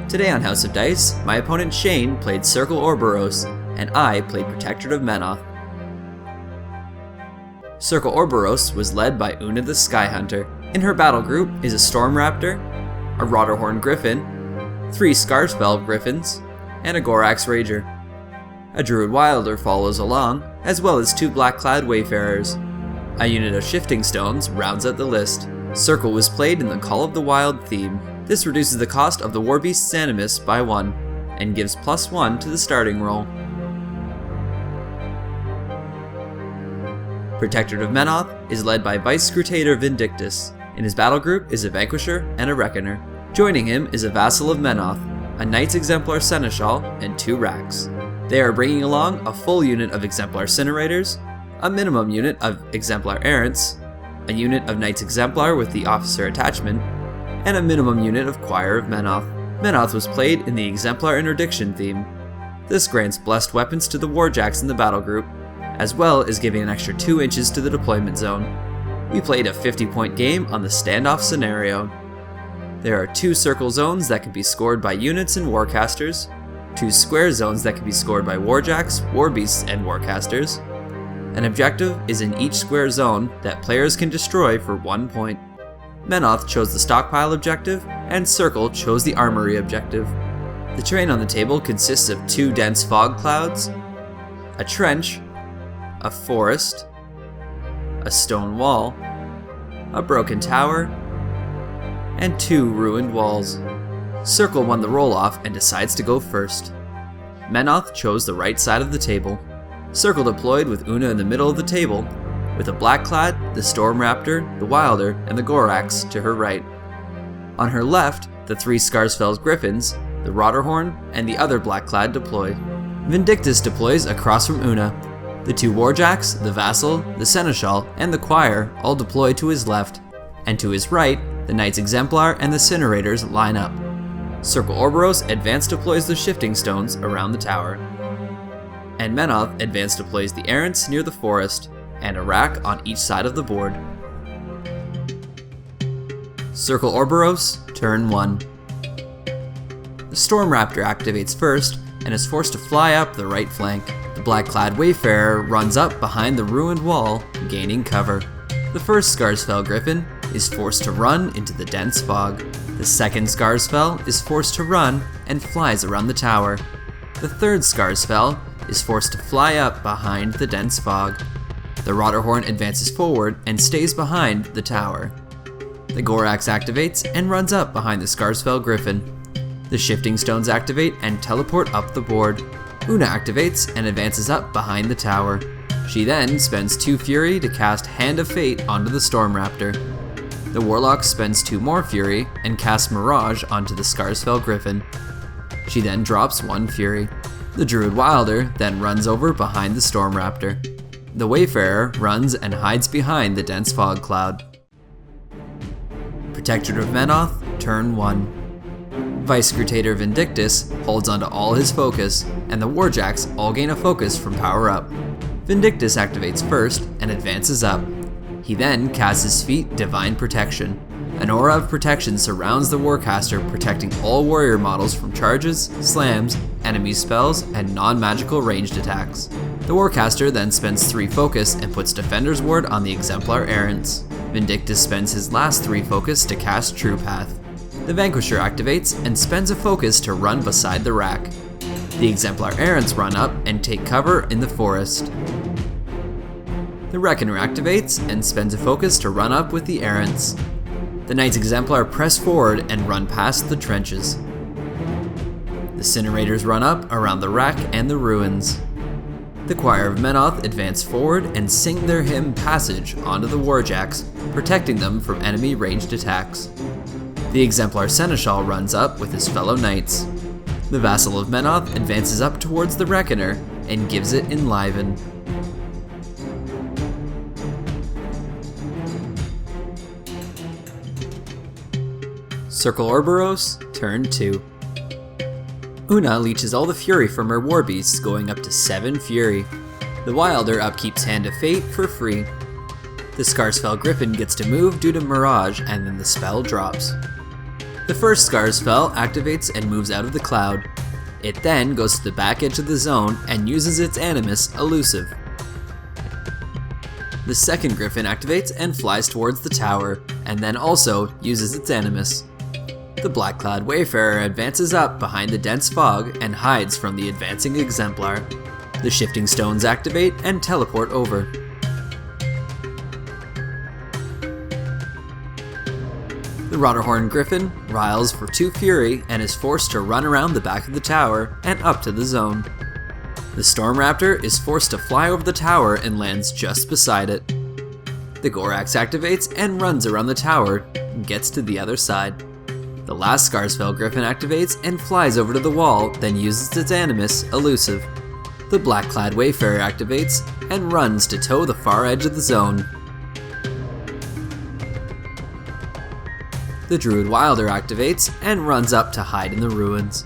Today on House of Dice, my opponent Shane played Circle Orboros, and I played Protectorate of Menoth. Circle Orboros was led by Una the Skyhunter. In her battle group is a Storm Raptor, a Rotterhorn Griffon, 3 Scarsfell Griffons, and a Gorax Rager. A Druid Wilder follows along, as well as 2 black-clad Wayfarers. A unit of Shifting Stones rounds out the list. Circle was played in the Call of the Wild theme. This reduces the cost of the Warbeast's Animus by 1, and gives +1 to the starting roll. Protectorate of Menoth is led by Vice Scrutator Vindictus. In his battle group is a Vanquisher and a Reckoner. Joining him is a Vassal of Menoth, a Knight's Exemplar Seneschal, and 2 Racks. They are bringing along a full unit of Exemplar Incinerators, a minimum unit of Exemplar Errants, a unit of Knight's Exemplar with the Officer attachment, and a minimum unit of Choir of Menoth. Menoth was played in the Exemplar Interdiction theme. This grants blessed weapons to the Warjacks in the battle group, as well as giving an extra 2 inches to the deployment zone. We played a 50-point game on the Standoff Scenario. There are 2 circle zones that can be scored by units and Warcasters, 2 square zones that can be scored by Warjacks, Warbeasts, and Warcasters. An objective is in each square zone that players can destroy for 1 point. Menoth chose the Stockpile objective, and Circle chose the Armory objective. The terrain on the table consists of 2 dense fog clouds, a trench, a forest, a stone wall, a broken tower, and 2 ruined walls. Circle won the roll-off and decides to go first. Menoth chose the right side of the table. Circle deployed with Una in the middle of the table, with a Blackclad, the Storm Raptor, the Wilder, and the Gorax to her right. On her left, the 3 Scarsfell Griffons, the Rotterhorn, and the other Blackclad deploy. Vindictus deploys across from Una. The 2 Warjacks, the Vassal, the Seneschal, and the Choir all deploy to his left, and to his right, the Knight's Exemplar and the Incinerators line up. Circle Orboros advance deploys the Shifting Stones around the tower, and Menoth advance deploys the Errants near the forest, and a rack on each side of the board. Circle Orboros, turn 1. The Storm Raptor activates first, and is forced to fly up the right flank. The black-clad Wayfarer runs up behind the ruined wall, gaining cover. The first Scarsfell Griffon is forced to run into the dense fog. The second Scarsfell is forced to run and flies around the tower. The third Scarsfell is forced to fly up behind the dense fog. The Rotterhorn advances forward and stays behind the tower. The Gorax activates and runs up behind the Scarsfell Griffon. The Shifting Stones activate and teleport up the board. Una activates and advances up behind the tower. She then spends 2 Fury to cast Hand of Fate onto the Storm Raptor. The Warlock spends 2 more Fury and casts Mirage onto the Scarsfell Griffon. She then drops 1 Fury. The Druid Wilder then runs over behind the Storm Raptor. The Wayfarer runs and hides behind the dense fog cloud. Protectorate of Menoth, turn 1. Vice Scrutator Vindictus holds onto all his focus, and the Warjacks all gain a focus from power up. Vindictus activates first and advances up. He then casts his feat Divine Protection. An aura of protection surrounds the Warcaster, protecting all warrior models from charges, slams, enemy spells, and non-magical ranged attacks. The Warcaster then spends 3 focus and puts Defender's Ward on the Exemplar Errants. Vindictus spends his last 3 focus to cast True Path. The Vanquisher activates and spends a focus to run beside the rack. The Exemplar Errants run up and take cover in the forest. The Reckoner activates and spends a focus to run up with the Errants. The Knight's Exemplar press forward and run past the trenches. The Incinerators run up around the rack and the ruins. The Choir of Menoth advance forward and sing their hymn Passage onto the Warjacks, protecting them from enemy ranged attacks. The Exemplar Seneschal runs up with his fellow knights. The Vassal of Menoth advances up towards the Reckoner and gives it Enliven. Circle Orboros, turn 2. Una leeches all the fury from her Warbeasts, going up to 7 fury. The Wilder upkeeps Hand of Fate for free. The Scarsfell Griffon gets to move due to Mirage, and then the spell drops. The first Scarsfell activates and moves out of the cloud. It then goes to the back edge of the zone and uses its Animus Elusive. The second Griffon activates and flies towards the tower, and then also uses its Animus. The Black-clad Wayfarer advances up behind the dense fog and hides from the advancing Exemplar. The Shifting Stones activate and teleport over. The Rotterhorn Griffon riles for 2 Fury and is forced to run around the back of the tower and up to the zone. The Storm Raptor is forced to fly over the tower and lands just beside it. The Gorax activates and runs around the tower and gets to the other side. The last Scarsfell Griffon activates and flies over to the wall, then uses its Animus Elusive. The Black-clad Wayfarer activates and runs to tow the far edge of the zone. The Druid Wilder activates and runs up to hide in the ruins.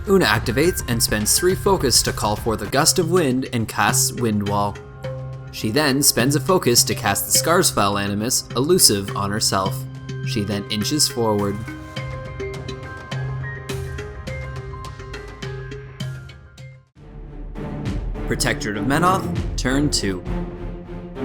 Una activates and spends 3 focus to call forth a gust of wind and casts Wind Wall. She then spends a focus to cast the Scarsfell Animus Elusive on herself. She then inches forward. Protectorate of Menoth, turn 2.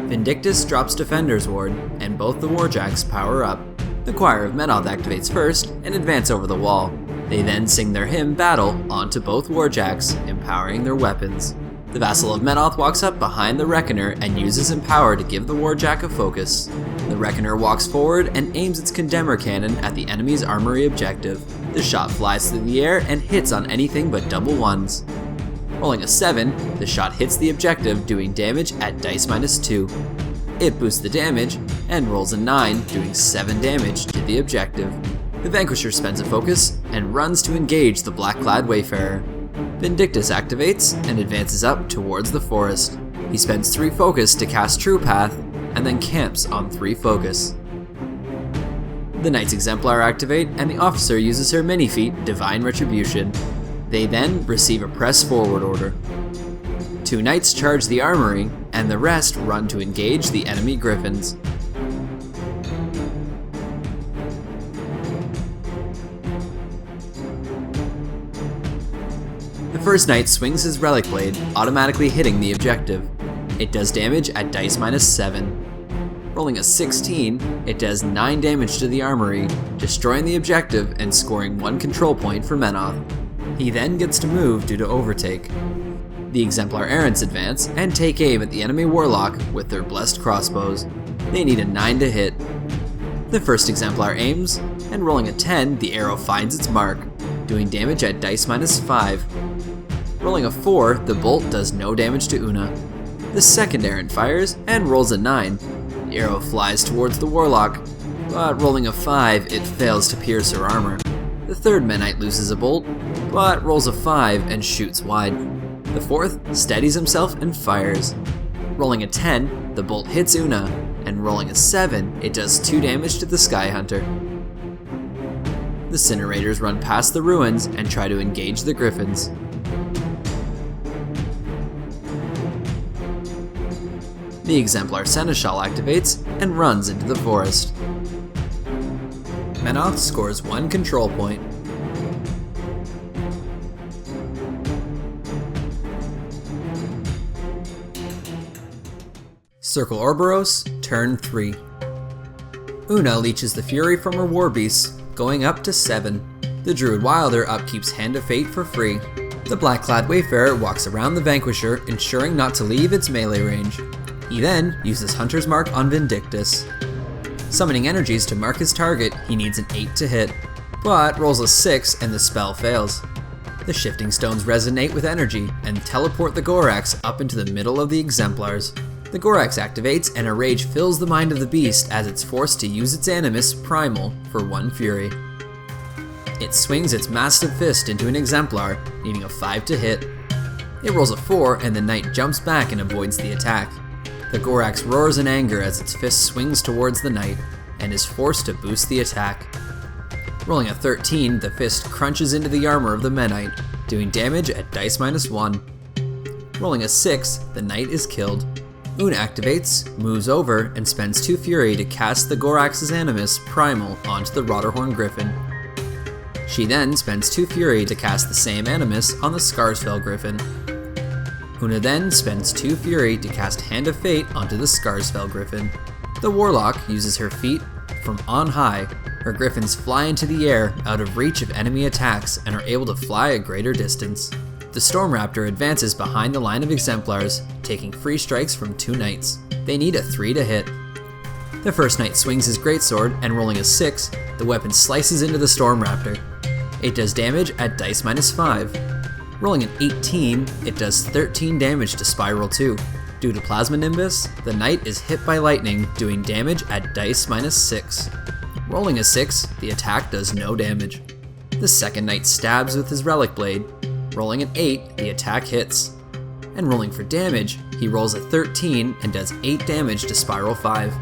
Vindictus drops Defender's Ward, and both the Warjacks power up. The Choir of Menoth activates first and advance over the wall. They then sing their hymn Battle onto both Warjacks, empowering their weapons. The Vassal of Menoth walks up behind the Reckoner and uses Empower to give the Warjack a focus. The Reckoner walks forward and aims its Condemner Cannon at the enemy's Armory objective. The shot flies through the air and hits on anything but double ones. Rolling a 7, the shot hits the objective, doing damage at dice -2. It boosts the damage and rolls a 9, doing 7 damage to the objective. The Vanquisher spends a focus and runs to engage the Black-clad Wayfarer. Vindictus activates and advances up towards the forest. He spends 3 focus to cast True Path and then camps on 3 focus. The Knight's Exemplar activate and the officer uses her mini-feat Divine Retribution. They then receive a press forward order. 2 Knights charge the Armory and the rest run to engage the enemy Griffins. The first Knight swings his Relic Blade, automatically hitting the objective. It does damage at dice -7. Rolling a 16, it does 9 damage to the Armory, destroying the objective and scoring 1 control point for Menoth. He then gets to move due to Overtake. The Exemplar Errants advance and take aim at the enemy Warlock with their Blessed Crossbows. They need a 9 to hit. The first Exemplar aims, and rolling a 10, the arrow finds its mark, doing damage at dice -5. Rolling a 4, the bolt does no damage to Una. The second Errant fires and rolls a 9. The arrow flies towards the Warlock, but rolling a 5, it fails to pierce her armor. The third Menite loses a bolt, but rolls a 5 and shoots wide. The fourth steadies himself and fires. Rolling a 10, the bolt hits Una, and rolling a 7, it does 2 damage to the Skyhunter. The Incinerators run past the ruins and try to engage the Griffins. The Exemplar Seneschal activates and runs into the forest. Menoth scores 1 control point. Circle Orboros, turn 3. Una leeches the fury from her war beasts, going up to 7. The Druid Wilder upkeeps Hand of Fate for free. The Black-clad Wayfarer walks around the Vanquisher, ensuring not to leave its melee range. He then uses Hunter's Mark on Vindictus. Summoning energies to mark his target, he needs an 8 to hit, but rolls a 6 and the spell fails. The Shifting Stones resonate with energy and teleport the Gorax up into the middle of the Exemplars. The Gorax activates and a rage fills the mind of the beast as it's forced to use its Animus Primal for 1 fury. It swings its massive fist into an Exemplar, needing a 5 to hit. It rolls a 4 and the Knight jumps back and avoids the attack. The Gorax roars in anger as its fist swings towards the Knight and is forced to boost the attack. Rolling a 13, the fist crunches into the armor of the Menite, doing damage at dice -1. Rolling a 6, the Knight is killed. Una activates, moves over, and spends 2 Fury to cast the Gorax's Animus Primal onto the Rotterhorn Griffon. She then spends 2 Fury to cast the same Animus on the Scarsfell Griffon. Una then spends 2 Fury to cast Hand of Fate onto the Scarsfell Griffon. The Warlock uses her feat from on high. Her griffins fly into the air out of reach of enemy attacks and are able to fly a greater distance. The Storm Raptor advances behind the line of Exemplars, taking free strikes from 2 knights. They need a 3 to hit. The first knight swings his greatsword and rolling a 6, the weapon slices into the Storm Raptor. It does damage at dice -5. Rolling an 18, it does 13 damage to Spiral 2. Due to Plasma Nimbus, the knight is hit by lightning, doing damage at dice -6. Rolling a 6, the attack does no damage. The second knight stabs with his Relic Blade. Rolling an 8, the attack hits. And rolling for damage, he rolls a 13 and does 8 damage to Spiral 5.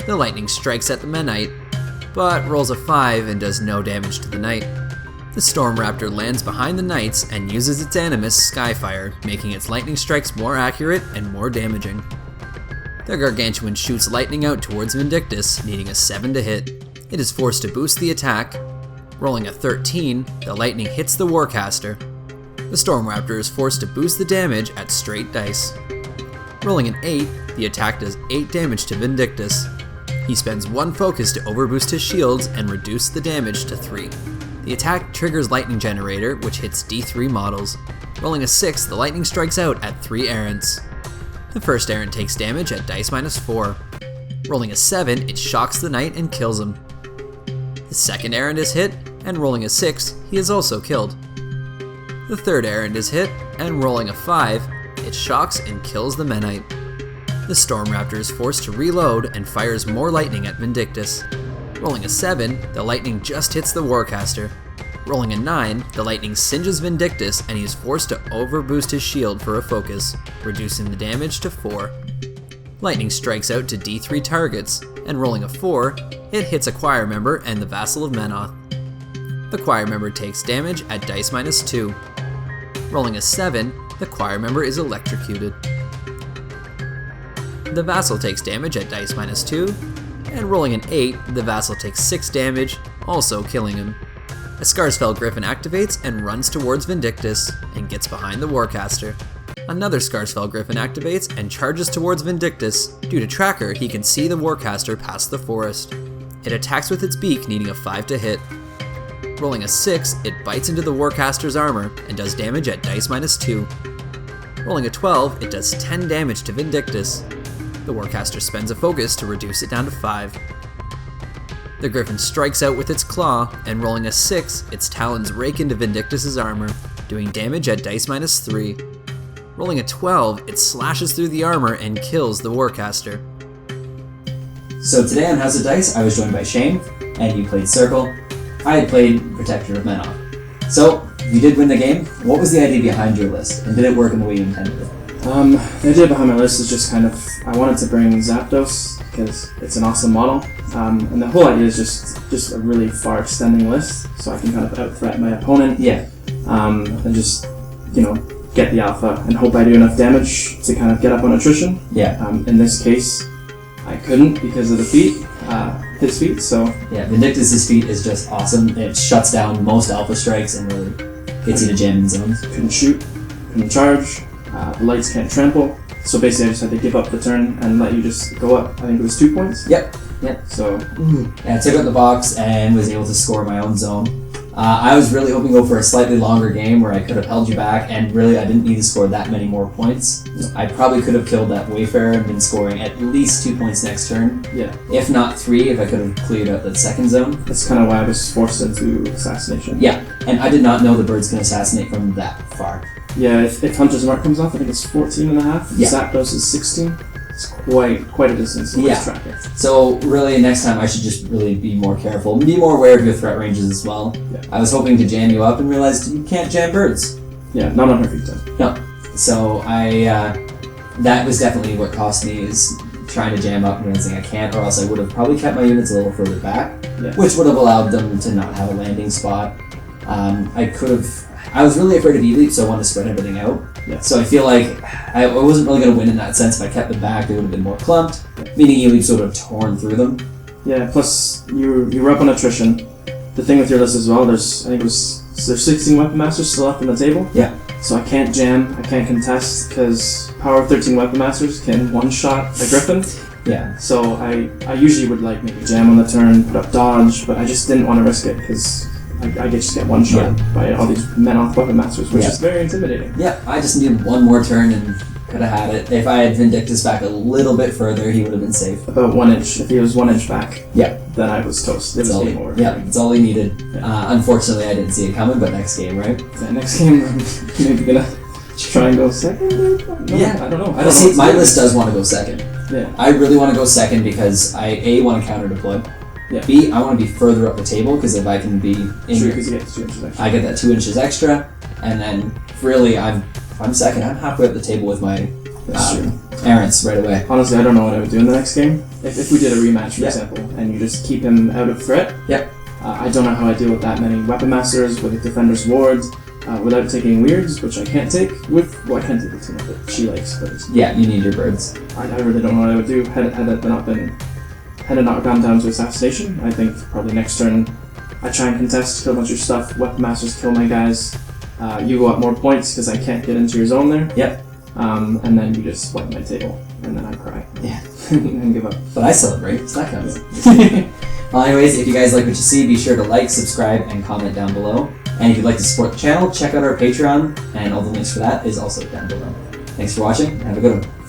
The lightning strikes at the Menite, but rolls a 5 and does no damage to the knight. The Storm Raptor lands behind the knights and uses its Animus, Skyfire, making its lightning strikes more accurate and more damaging. The Gargantuan shoots lightning out towards Vindictus, needing a 7 to hit. It is forced to boost the attack. Rolling a 13, the lightning hits the Warcaster. The Storm Raptor is forced to boost the damage at straight dice. Rolling an 8, the attack does 8 damage to Vindictus. He spends 1 focus to overboost his shields and reduce the damage to 3. The attack triggers Lightning Generator, which hits D3 models. Rolling a 6, the lightning strikes out at 3 errants. The first errant takes damage at dice -4. Rolling a 7, it shocks the knight and kills him. The second errant is hit, and rolling a 6, he is also killed. The third errant is hit, and rolling a 5, it shocks and kills the Menite. The Storm Raptor is forced to reload and fires more lightning at Vindictus. Rolling a 7, the lightning just hits the Warcaster. Rolling a 9, the lightning singes Vindictus and he is forced to overboost his shield for a focus, reducing the damage to 4. Lightning strikes out to D3 targets, and rolling a 4, it hits a choir member and the Vassal of Menoth. The choir member takes damage at dice -2. Rolling a 7, the choir member is electrocuted. The Vassal takes damage at dice -2, and rolling an 8, the Vassal takes 6 damage, also killing him. A Scarsfell Griffon activates and runs towards Vindictus, and gets behind the Warcaster. Another Scarsfell Griffon activates and charges towards Vindictus. Due to Tracker, he can see the Warcaster past the forest. It attacks with its beak, needing a 5 to hit. Rolling a 6, it bites into the Warcaster's armor, and does damage at dice -2. Rolling a 12, it does 10 damage to Vindictus. The Warcaster spends a focus to reduce it down to 5. The Griffin strikes out with its claw, and rolling a 6, its talons rake into Vindictus' armor, doing damage at dice -3. Rolling a 12, it slashes through the armor and kills the Warcaster. So today on House of Dice, I was joined by Shane, and you played Circle. I had played Protectorate of Menoth. So, you did win the game. What was the idea behind your list, and did it work in the way you intended it? The idea behind my list is just kind of, I wanted to bring Zapdos because it's an awesome model, and the whole idea is just a really far extending list, so I can kind of out-threat my opponent, and just, get the alpha and hope I do enough damage to kind of get up on attrition. In this case, I couldn't because of the feat, his feat, so... Yeah, Vindictus' feat is just awesome. It shuts down most alpha strikes and really gets you to jam in zones. Couldn't shoot, couldn't charge. The lights can't trample, so basically I just had to give up the turn and let you just go up. I think it was 2 points. Yep. So... Yeah, I took out the box and was able to score my own zone. I was really hoping to go for a slightly longer game where I could have held you back, and really I didn't need to score that many more points. I probably could have killed that Wayfarer and been scoring at least 2 points next turn. Yeah. If not 3, if I could have cleared out that second zone. That's kind of why I was forced into assassination. Yeah, and I did not know the birds can assassinate from that far. Yeah, if Hunter's Mark comes off, I think it's 14.5. Yeah. Zapdos is 16. It's quite a distance. Tracker. So really, next time I should just really be more careful. Be more aware of your threat ranges as well. Yeah. I was hoping to jam you up and realized you can't jam birds. Yeah, not on her feet time. No. So that was definitely what cost me, is trying to jam up and realizing I can't, or else I would have probably kept my units a little further back, which would have allowed them to not have a landing spot. I was really afraid of E-Leap, so I wanted to spread everything out. Yeah. So I feel like I wasn't really going to win in that sense. If I kept them back, they would have been more clumped, meaning you would sort of torn through them. Yeah, plus you were up on attrition. The thing with your list as well, there's 16 Weapon Masters still left on the table. Yeah. So I can't jam, I can't contest, because Power of 13 Weapon Masters can one-shot a Griffin. Yeah. So I usually would like maybe jam on the turn, put up dodge, but I just didn't want to risk it because I just get one shot by all these Menoth Weapon Masters, which is very intimidating. Yeah, I just needed one more turn and could have had it. If I had Vindictus back a little bit further, he would have been safe. About 1 inch. If he was 1 inch back, then I was toast. It was game over. Yeah, that's all he needed. Yeah. Unfortunately, I didn't see it coming, but next game, right? Yeah, next game, I'm maybe gonna try and go second. No, I don't know. See, my list does want to go second. Yeah. I really want to go second because I want to counter deploy. Yeah. B, I want to be further up the table because if I can be in because you get 2 inches extra. I get that 2 inches extra, and then really I'm second. I'm halfway up the table with my errants right away. Honestly, I don't know what I would do in the next game. If we did a rematch, for example, and you just keep him out of threat. Yep. I don't know how I deal with that many Weapon Masters with Defender's Wards. Without taking weirds, which I can't take I can't take the too much, but she likes birds. Yeah, you need your birds. I really don't know what I would do had it not gone down to assassination. I think probably next turn I try and contest, kill a bunch of stuff, Weapon Masters kill my guys, you go up more points because I can't get into your zone there. Yep. And then you just wipe my table, and then I cry. Yeah. And give up. But I celebrate, so that counts. Well, anyways, if you guys like what you see, be sure to like, subscribe, and comment down below. And if you'd like to support the channel, check out our Patreon, and all the links for that is also down below. Thanks for watching, and have a good one.